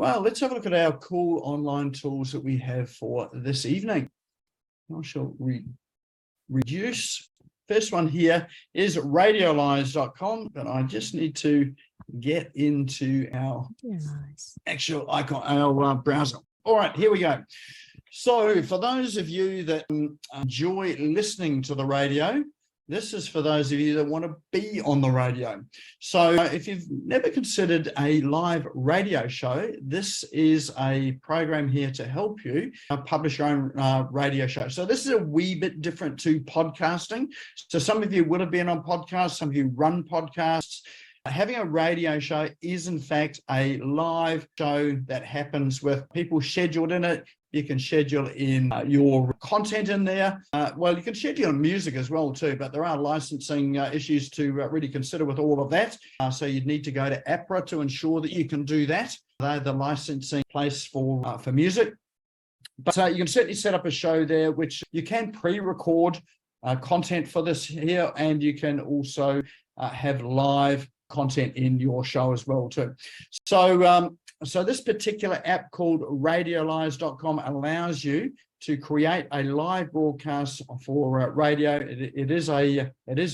Well, let's have a look at our cool online tools that we have for this evening. I shall reduce. First one here is radiolize.com, but I just need to get into our actual icon, our browser. All right, here we go. So for those of you that enjoy listening to the radio, this is for those of you that want to be on the radio. So if you've never considered a live radio show, this is a program here to help you publish your own radio show. So this is a wee bit different to podcasting. So some of you would have been on podcasts, some of you run podcasts. Having a radio show is in fact a live show that happens with people scheduled in it. You can schedule in your content in there. Well, you can schedule music as well too, but there are licensing issues to really consider with all of that. So you'd need to go to APRA to ensure that you can do that. They're the licensing place for music. But you can certainly set up a show there, which you can pre-record content for this here, and you can also have live content in your show as well too. So this particular app called radiolize.com allows you to create a live broadcast for radio. It is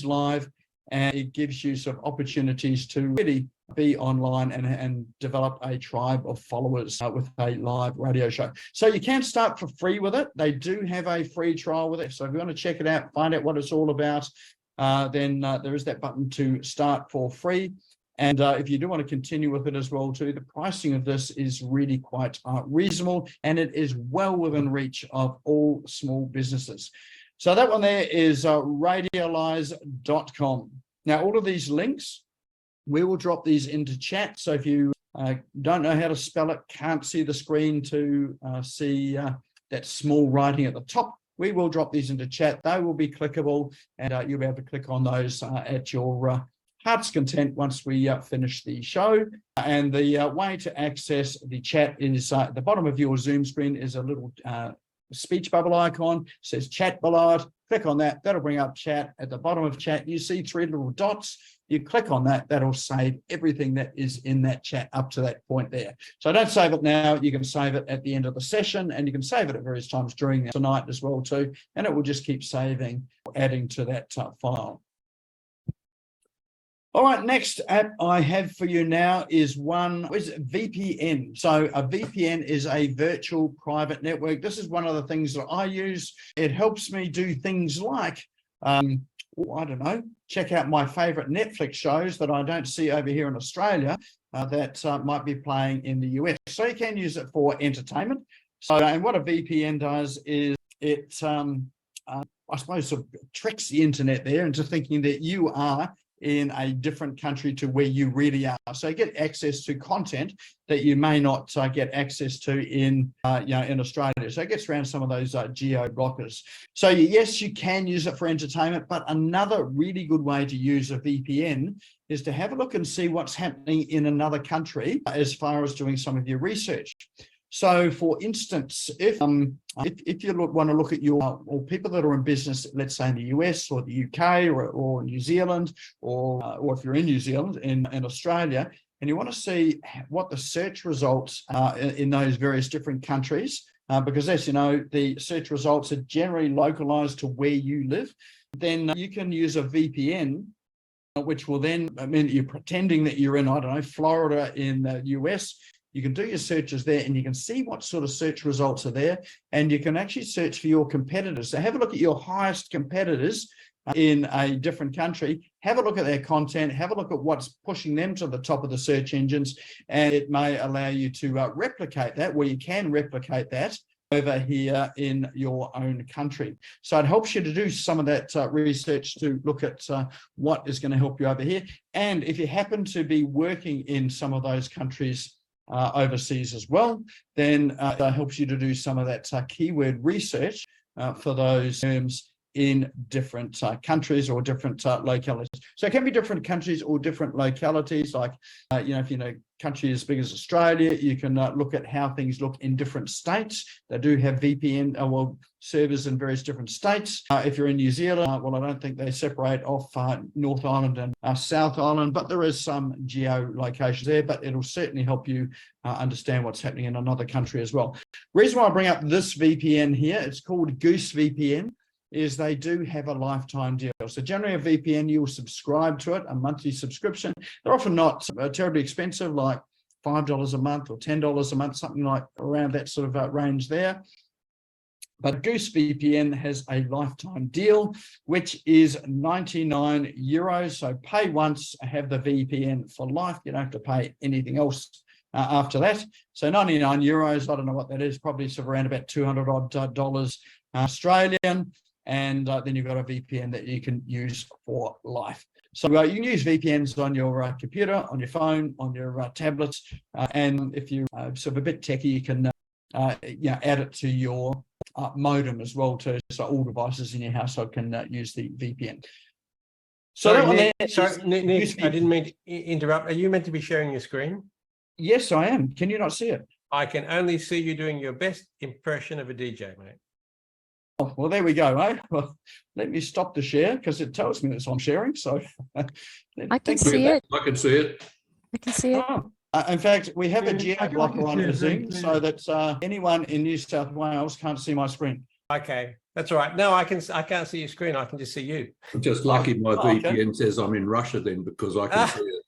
live, and it gives you some opportunities to really be online and develop a tribe of followers with a live radio show. So you can start for free with it. They do have a free trial with it. So if you want to check it out, find out what it's all about, then there is that button to start for free. And if you do want to continue with it as well too, the pricing of this is really quite reasonable, and it is well within reach of all small businesses. So that one there is radiolize.com. Now, all of these links, we will drop these into chat. So if you don't know how to spell it, can't see the screen to see that small writing at the top, we will drop these into chat. They will be clickable, and you'll be able to click on those at your heart's content once we finish the show. And the way to access the chat is at the bottom of your Zoom screen is a little speech bubble icon, says chat below it. Click on that, that'll bring up chat. At the bottom of chat, you see three little dots. You click on that, that'll save everything that is in that chat up to that point there. So don't save it now, you can save it at the end of the session, and you can save it at various times during the night as well too, and it will just keep saving, adding to that file. All right, next app I have for you now is VPN. So a VPN is a virtual private network. This is one of the things that I use. It helps me do things like, I don't know, check out my favorite Netflix shows that I don't see over here in Australia that might be playing in the US. So you can use it for entertainment. So, and what a VPN does is it, I suppose, sort of tricks the internet there into thinking that you are in a different country to where you really are. So you get access to content that you may not get access to in Australia. So it gets around some of those geo blockers. So yes, you can use it for entertainment, but another really good way to use a VPN is to have a look and see what's happening in another country as far as doing some of your research. So, for instance, if you want to look at or people that are in business, let's say in the US or the UK or New Zealand, or if you're in New Zealand, in Australia, and you want to see what the search results are in those various different countries, because as you know, the search results are generally localized to where you live, then you can use a VPN, which will then mean that you're pretending that you're in, I don't know, Florida in the US. You can do your searches there, and you can see what sort of search results are there, and you can actually search for your competitors. So have a look at your highest competitors in a different country, have a look at their content, have a look at what's pushing them to the top of the search engines, and it may allow you to replicate that, where you can replicate that over here in your own country. So it helps you to do some of that research to look at what is going to help you over here. And if you happen to be working in some of those countries overseas as well, then that helps you to do some of that keyword research for those terms in different countries or different localities. So it can be different countries or different localities. Like, if you know, country as big as Australia, you can look at how things look in different states. They do have VPN, servers in various different states. If you're in New Zealand, well, I don't think they separate off North Island and South Island, but there is some geolocations there, but it'll certainly help you understand what's happening in another country as well. Reason why I bring up this VPN here, it's called Goose VPN, is they do have a lifetime deal. So generally a VPN, you'll subscribe to it, a monthly subscription. They're often not terribly expensive, like $5 a month or $10 a month, something like around that sort of range there. But Goose VPN has a lifetime deal, which is €99. So pay once, have the VPN for life. You don't have to pay anything else after that. So €99, I don't know what that is, probably sort of around about $200 odd dollars Australian. And then you've got a VPN that you can use for life. So you can use VPNs on your computer, on your phone, on your tablets. And if you're sort of a bit techie, you can add it to your modem as well too. So all devices in your household can use the VPN. So Nick, I didn't mean to interrupt. Are you meant to be sharing your screen? Yes, I am. Can you not see it? I can only see you doing your best impression of a DJ, mate. Oh, well, there we go. Well, let me stop the share because it tells me that I'm sharing. So I can see it. I can see it. I can see it. Oh, in fact, we have a geo blocker on Zoom so that anyone in New South Wales can't see my screen. Okay, that's all right. No, I can't see your screen. I can just see you. I'm just lucky my VPN says I'm in Russia then, because I can see it.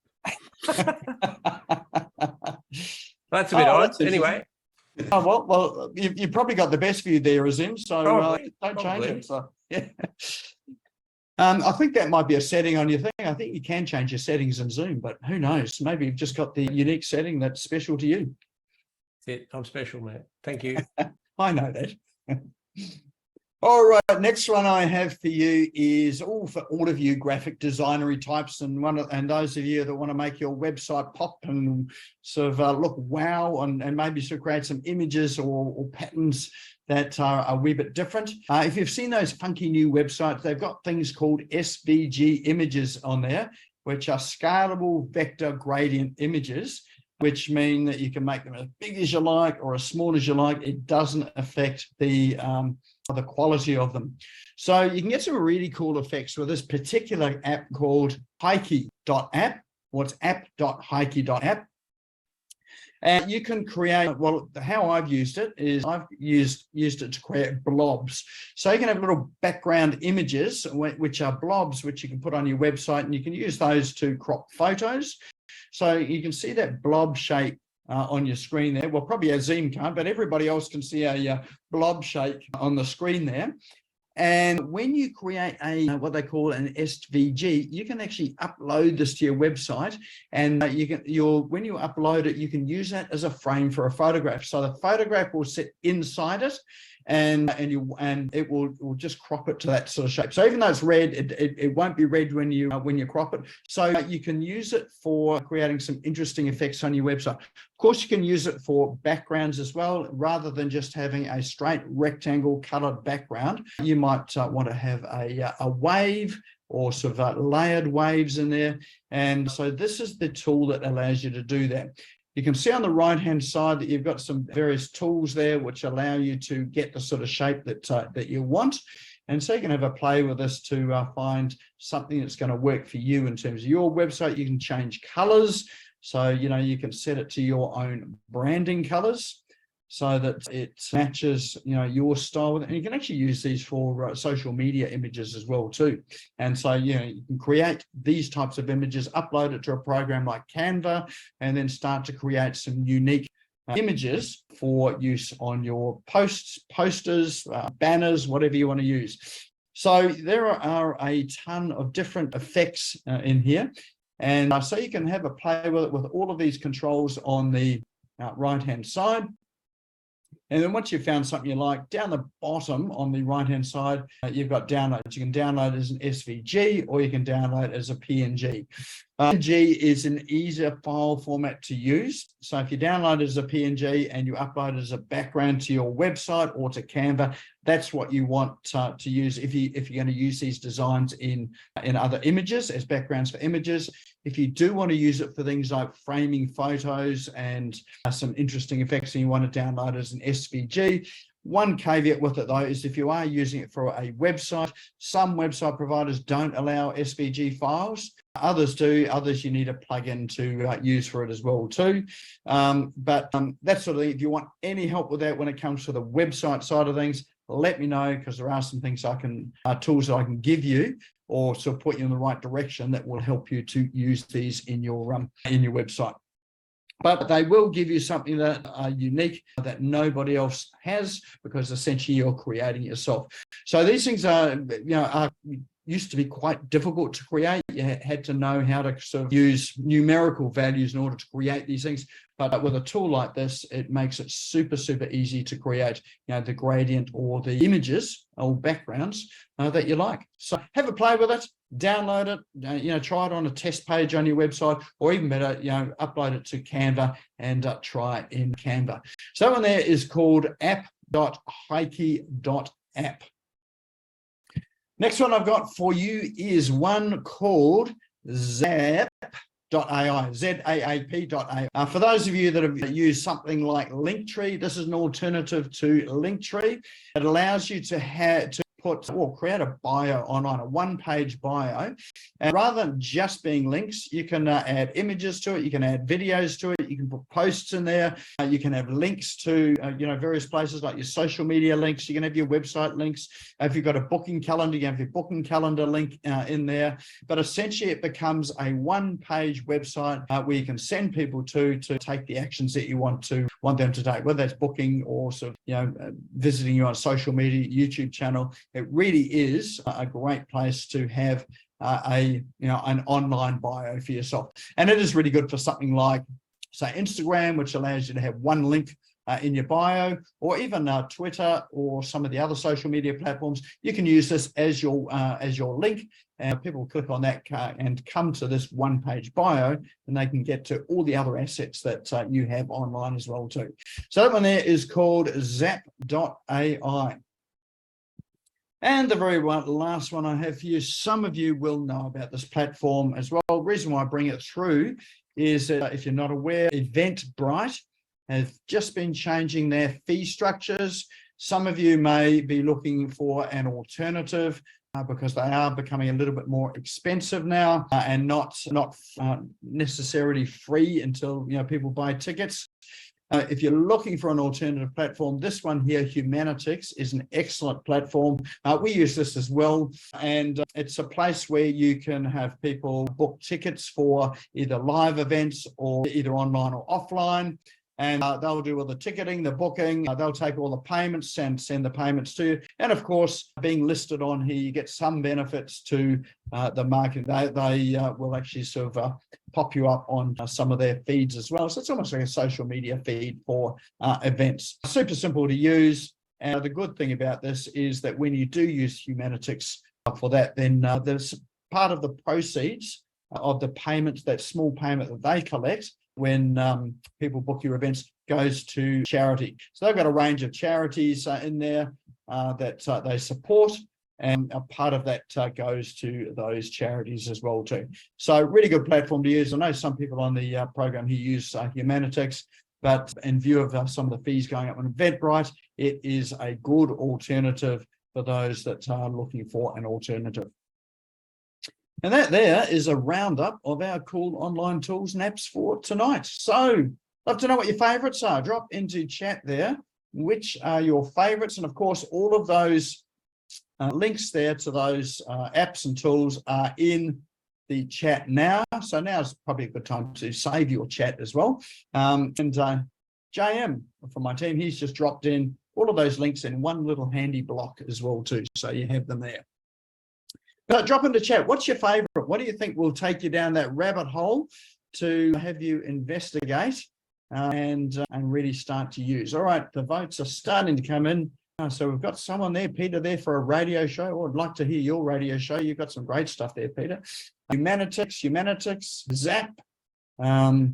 That's a bit odd. Anyway. Oh, well, you probably got the best view there, Azim, so don't change it. So, yeah. I think that might be a setting on your thing. I think you can change your settings in Zoom, but who knows? Maybe you've just got the unique setting that's special to you. That's it. I'm special, mate. Thank you. I know that. All right, next one I have for you is for all of you graphic designery types and those of you that want to make your website pop and sort of look wow and maybe sort of create some images or patterns that are a wee bit different. If you've seen those funky new websites, they've got things called SVG images on there, which are scalable vector gradient images, which mean that you can make them as big as you like or as small as you like. It doesn't affect the quality of them. So you can get some really cool effects with this particular app called Hikey.app, or it's app.hikey.app. And you can create, well, how I've used it is I've used it to create blobs. So you can have little background images, which are blobs, which you can put on your website, and you can use those to crop photos. So you can see that blob shape on your screen there. Well, probably Azim can't, but everybody else can see a blob shape on the screen there. And when you create what they call an SVG, you can actually upload this to your website, and when you upload it, you can use that as a frame for a photograph. So the photograph will sit inside it, and it will just crop it to that sort of shape. So even though it's red, it won't be red when you crop it. So you can use it for creating some interesting effects on your website. Of course, you can use it for backgrounds as well, rather than just having a straight rectangle colored background. You might want to have a wave or sort of layered waves in there. And so this is the tool that allows you to do that. You can see on the right-hand side that you've got some various tools there which allow you to get the sort of shape that you want. And so you can have a play with this to find something that's going to work for you in terms of your website. You can change colors. So, you can set it to your own branding colors so that it matches, your style. And you can actually use these for social media images as well too. And so, you can create these types of images, upload it to a program like Canva, and then start to create some unique images for use on your posts, posters, banners, whatever you want to use. So there are a ton of different effects in here. And so you can have a play with it with all of these controls on the right-hand side. And then once you've found something you like, down the bottom on the right-hand side, you've got downloads. You can download as an SVG or you can download as a PNG. PNG is an easier file format to use. So if you download as a PNG and you upload as a background to your website or to Canva, that's what you want to use if you're going to use these designs in other images as backgrounds for images. If you do want to use it for things like framing photos and some interesting effects and you want to download as an SVG, one caveat with it though is if you are using it for a website, some website providers don't allow SVG files. Others do. Others you need a plugin to use for it as well too. But that sort of thing. If you want any help with that when it comes to the website side of things, let me know, because there are some things tools that I can give you or sort of put you in the right direction that will help you to use these in your website. But they will give you something that are unique that nobody else has, because essentially you're creating yourself. So these things are used to be quite difficult to create. You had to know how to sort of use numerical values in order to create these things. But with a tool like this, it makes it super, super easy to create, the gradient or the images or backgrounds that you like. So have a play with it, download it, try it on a test page on your website, or even better, upload it to Canva and try it in Canva. So that one there is called app.hikey.app. Next one I've got for you is one called Zap.ai, ZAAP.ai. For those of you that have used something like Linktree, this is an alternative to Linktree. It allows you to create a bio online, a one-page bio. And rather than just being links, you can add images to it, you can add videos to it, you can put posts in there, you can have links to various places like your social media links, you can have your website links. If you've got a booking calendar, you can have your booking calendar link in there. But essentially it becomes a one-page website where you can send people to take the actions that you want them to take, whether that's booking or sort of visiting you on social media, YouTube channel. It really is a great place to have an online bio for yourself. And it is really good for something like, say, Instagram, which allows you to have one link in your bio, or even Twitter or some of the other social media platforms. You can use this as your link, and people click on that and come to this one-page bio, and they can get to all the other assets that you have online as well too. So that one there is called Zap.ai. And the very last one I have for you, some of you will know about this platform as well. The reason why I bring it through is that if you're not aware, Eventbrite have just been changing their fee structures. Some of you may be looking for an alternative because they are becoming a little bit more expensive now and not necessarily free until people buy tickets. If you're looking for an alternative platform, this one here, Humanitix, is an excellent platform. We use this as well, and it's a place where you can have people book tickets for either live events or either online or offline. And they'll do all the ticketing, the booking, they'll take all the payments and send the payments to you. And of course, being listed on here, you get some benefits to the market. They will actually sort of pop you up on some of their feeds as well. So it's almost like a social media feed for events. Super simple to use. And the good thing about this is that when you do use Humanitix for that, then there's part of the proceeds of the payments, that small payment that they collect when people book your events, goes to charity. So they've got a range of charities in there that they support, and a part of that goes to those charities as well too. So really good platform to use. I know some people on the program who use Humanitix, but in view of some of the fees going up on Eventbrite, it is a good alternative for those that are looking for an alternative. And that there is a roundup of our cool online tools and apps for tonight. So love to know what your favorites are. Drop into chat there, which are your favorites. And of course, all of those links there to those apps and tools are in the chat now. So now is probably a good time to save your chat as well. And JM from my team, he's just dropped in all of those links in one little handy block as well too. So you have them there. Drop into chat. What's your favorite? What do you think will take you down that rabbit hole to have you investigate and really start to use. All right, the votes are starting to come in. So we've got someone there, Peter, there for a radio show. Oh, I'd like to hear your radio show. You've got some great stuff there, Peter. Humanitics, Zap. I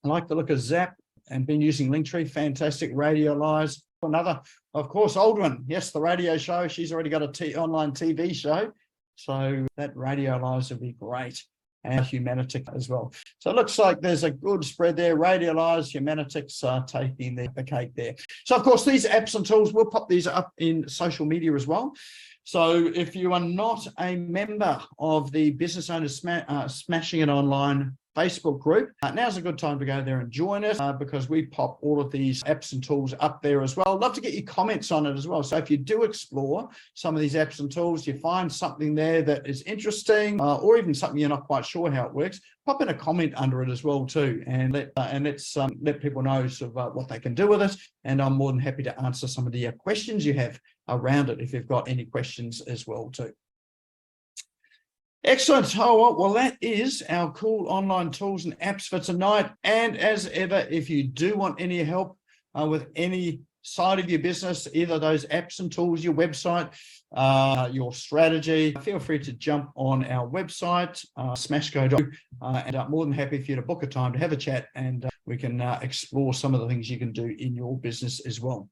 like the look of Zap and been using Linktree. Fantastic. Radiolize. Another, of course, Aldwin. Yes, the radio show. She's already got a online TV show. So that Radiolize would be great. And Humanitics as well. So it looks like there's a good spread there. Radiolize, Humanitics are taking the cake there. So, of course, these apps and tools, we'll pop these up in social media as well. So if you are not a member of the Business Owners Smashing It Online Facebook group, now's a good time to go there and join us because we pop all of these apps and tools up there as well. I'd love to get your comments on it as well. So if you do explore some of these apps and tools, you find something there that is interesting or even something you're not quite sure how it works, pop in a comment under it as well too, and let people know sort of what they can do with it. And I'm more than happy to answer some of the questions you have around it if you've got any questions as well too. Excellent. Oh, well, that is our cool online tools and apps for tonight. And as ever, if you do want any help with any side of your business, either those apps and tools, your website, your strategy, feel free to jump on our website, SmashGo, and I'm more than happy for you to book a time to have a chat and we can explore some of the things you can do in your business as well.